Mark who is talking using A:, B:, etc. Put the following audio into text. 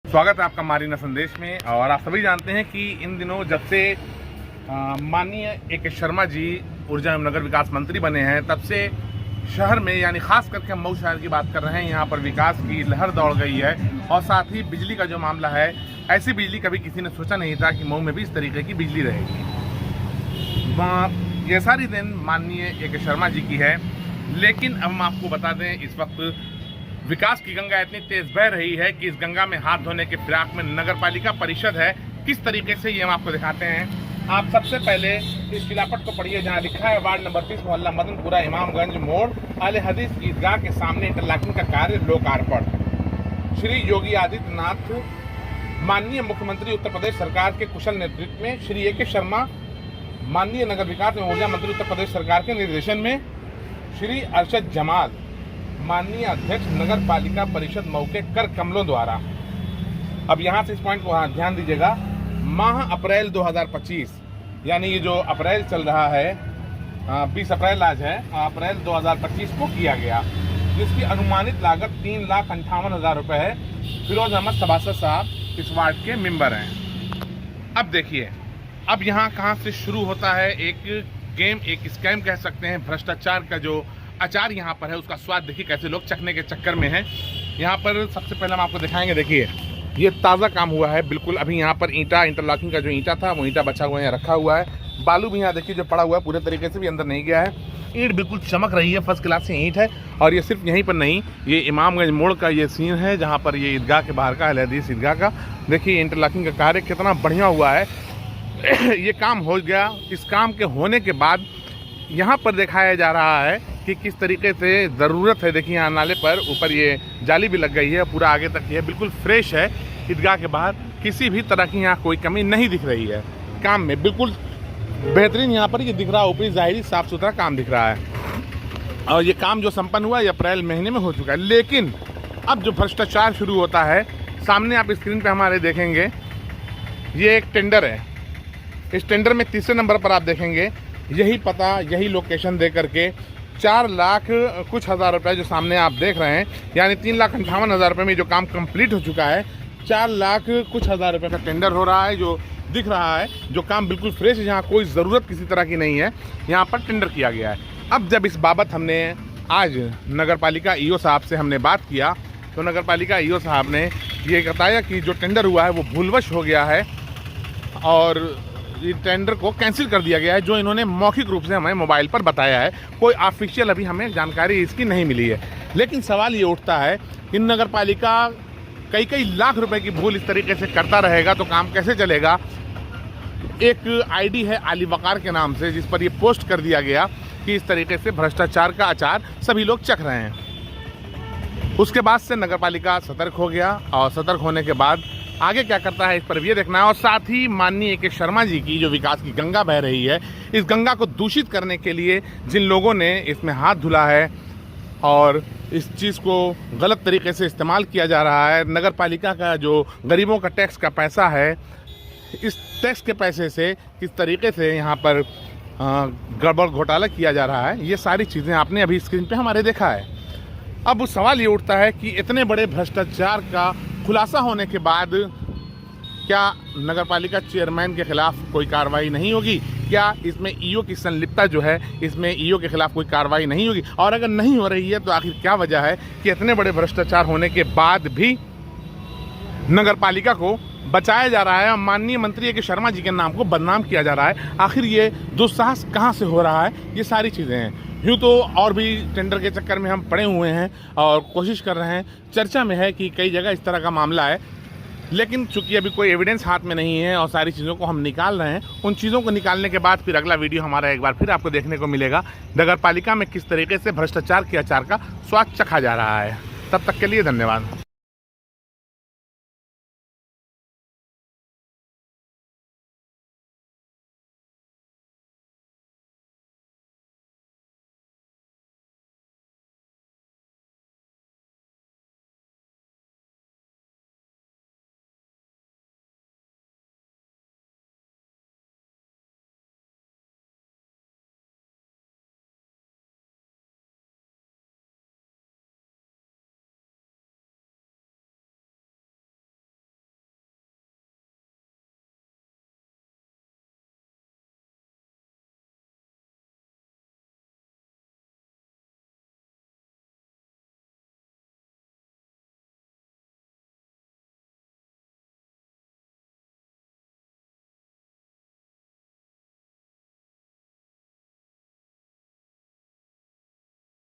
A: स्वागत है आपका मारीना संदेश में। और आप सभी जानते हैं कि इन दिनों जब से माननीय ए.के. शर्मा जी ऊर्जा एवं नगर विकास मंत्री बने हैं, तब से शहर में यानी खास करके हम मऊ शहर की बात कर रहे हैं, यहाँ पर विकास की लहर दौड़ गई है। और साथ ही बिजली का जो मामला है, ऐसी बिजली कभी किसी ने सोचा नहीं था कि मऊ में भी इस तरीके की बिजली रहेगी। ये सारी दिन माननीय ए.के. शर्मा जी की है। लेकिन अब हम आपको बता दें, इस वक्त विकास की गंगा इतनी तेज बह रही है कि इस गंगा में हाथ धोने के फिराक में नगरपालिका परिषद है। किस तरीके से ये हम आपको दिखाते हैं। आप सबसे पहले इस शिलापट को पढ़िए, जहाँ लिखा है वार्ड नंबर 30 मोहल्ला मदनपुरा इमामगंज मोड़ आले हदीस ईदगाह के सामने इंटरलॉकिंग का कार्य लोकार्पण। श्री योगी आदित्यनाथ माननीय मुख्यमंत्री उत्तर प्रदेश सरकार के कुशल नेतृत्व में, श्री ए.के. शर्मा माननीय नगर विकास एवं ऊर्जा मंत्री उत्तर प्रदेश सरकार के निर्देशन में, श्री अरशद जमाल माननीय अध्यक्ष नगर पालिका परिषद मऊ के कर कमलों द्वारा, अब यहाँ से इस पॉइंट को ध्यान दीजिएगा, माह अप्रैल 2025 यानी ये जो अप्रैल चल रहा है, 20 अप्रैल आज है, अप्रैल 2025 को किया गया, जिसकी अनुमानित लागत 3,58,000 रुपये है। फिरोज अहमद सभासद साहब इस वार्ड के मेंबर हैं। अब देखिए, अब यहाँ कहाँ से शुरू होता है एक गेम, एक स्कैम कह सकते हैं। भ्रष्टाचार का जो अचार यहाँ पर है, उसका स्वाद देखिए कैसे लोग चखने के चक्कर में हैं। यहाँ पर सबसे पहले हम आपको दिखाएंगे, देखिए ये ताज़ा काम हुआ है बिल्कुल। अभी यहाँ पर ईंटा, इंटरलॉकिंग का जो ईंटा था वो ईंटा बचा हुआ है, रखा हुआ है। बालू भी यहाँ देखिए जो पड़ा हुआ है, पूरे तरीके से भी अंदर नहीं गया है। ईंट बिल्कुल चमक रही है, फर्स्ट क्लास से ईंट है। और ये सिर्फ यहीं पर नहीं, ये इमामगंज मोड़ का ये सीन है, जहाँ पर ये ईदगाह के बाहर का है, हदीस ईदगाह का। देखिए इंटरलॉकिंग का कार्य कितना बढ़िया हुआ है। ये काम हो गया। इस काम के होने के बाद यहाँ पर दिखाया जा रहा है कि किस तरीके से ज़रूरत है। देखिए यहाँ नाले पर ऊपर ये जाली भी लग गई है, पूरा आगे तक ये बिल्कुल फ्रेश है। ईदगाह के बाहर किसी भी तरह की यहाँ कोई कमी नहीं दिख रही है। काम में बिल्कुल बेहतरीन यहाँ पर ये दिख रहा है, ऊपरी ज़ाहिरी साफ़ सुथरा काम दिख रहा है। और ये काम जो संपन्न हुआ ये अप्रैल महीने में हो चुका है। लेकिन अब जो भ्रष्टाचार शुरू होता है, सामने आप स्क्रीन पर हमारे देखेंगे, ये एक टेंडर है। इस टेंडर में तीसरे नंबर पर आप देखेंगे, यही पता, यही लोकेशन दे करके 4 लाख कुछ हज़ार रुपये जो सामने आप देख रहे हैं, यानी 3,58,000 रुपये में जो काम कंप्लीट हो चुका है। 4 लाख कुछ हज़ार रुपये का टेंडर हो रहा है, जो दिख रहा है, जो काम बिल्कुल फ्रेश है, जहाँ कोई ज़रूरत किसी तरह की नहीं है, यहाँ पर टेंडर किया गया है। अब जब इस बाबत हमने आज नगर पालिका ई.ओ. साहब से हमने बात किया, तो नगर पालिका ई.ओ. साहब ने ये बताया कि जो टेंडर हुआ है वो भूलवश हो गया है और ये टेंडर को कैंसिल कर दिया गया है, जो इन्होंने मौखिक रूप से हमें मोबाइल पर बताया है। कोई ऑफिशियल अभी हमें जानकारी इसकी नहीं मिली है। लेकिन सवाल ये उठता है कि नगर पालिका कई लाख रुपए की भूल इस तरीके से करता रहेगा तो काम कैसे चलेगा। एक आईडी है आली वकार के नाम से, जिस पर ये पोस्ट कर दिया गया कि इस तरीके से भ्रष्टाचार का अचार सभी लोग चख रहे हैं। उसके बाद से नगर पालिका सतर्क हो गया, और सतर्क होने के बाद आगे क्या करता है इस पर भी देखना है। और साथ ही माननीय ए.के. शर्मा जी की जो विकास की गंगा बह रही है, इस गंगा को दूषित करने के लिए जिन लोगों ने इसमें हाथ धुला है और इस चीज़ को गलत तरीके से इस्तेमाल किया जा रहा है, नगर पालिका का जो गरीबों का टैक्स का पैसा है, इस टैक्स के पैसे से किस तरीके से यहाँ पर गड़बड़ घोटाला किया जा रहा है, ये सारी चीज़ें आपने अभी स्क्रीन पे हमारे देखा है। अब सवाल ये उठता है कि इतने बड़े भ्रष्टाचार का खुलासा होने के बाद क्या नगरपालिका चेयरमैन के खिलाफ कोई कार्रवाई नहीं होगी? क्या इसमें ई.ओ. की संलिप्तता जो है, इसमें ई.ओ. के खिलाफ कोई कार्रवाई नहीं होगी? और अगर नहीं हो रही है तो आखिर क्या वजह है कि इतने बड़े भ्रष्टाचार होने के बाद भी नगरपालिका को बचाया जा रहा है और माननीय मंत्री ए.के. शर्मा जी के नाम को बदनाम किया जा रहा है? आखिर ये दुस्साहस कहाँ से हो रहा है? ये सारी चीज़ें हैं। यूँ तो और भी टेंडर के चक्कर में हम पड़े हुए हैं और कोशिश कर रहे हैं, चर्चा में है कि कई जगह इस तरह का मामला है। लेकिन चूंकि अभी कोई एविडेंस हाथ में नहीं है और सारी चीज़ों को हम निकाल रहे हैं, उन चीज़ों को निकालने के बाद फिर अगला वीडियो हमारा एक बार फिर आपको देखने को मिलेगा, नगर पालिका में किस तरीके से भ्रष्टाचार के अचार का स्वाद चखा जा रहा है। तब तक के लिए धन्यवाद।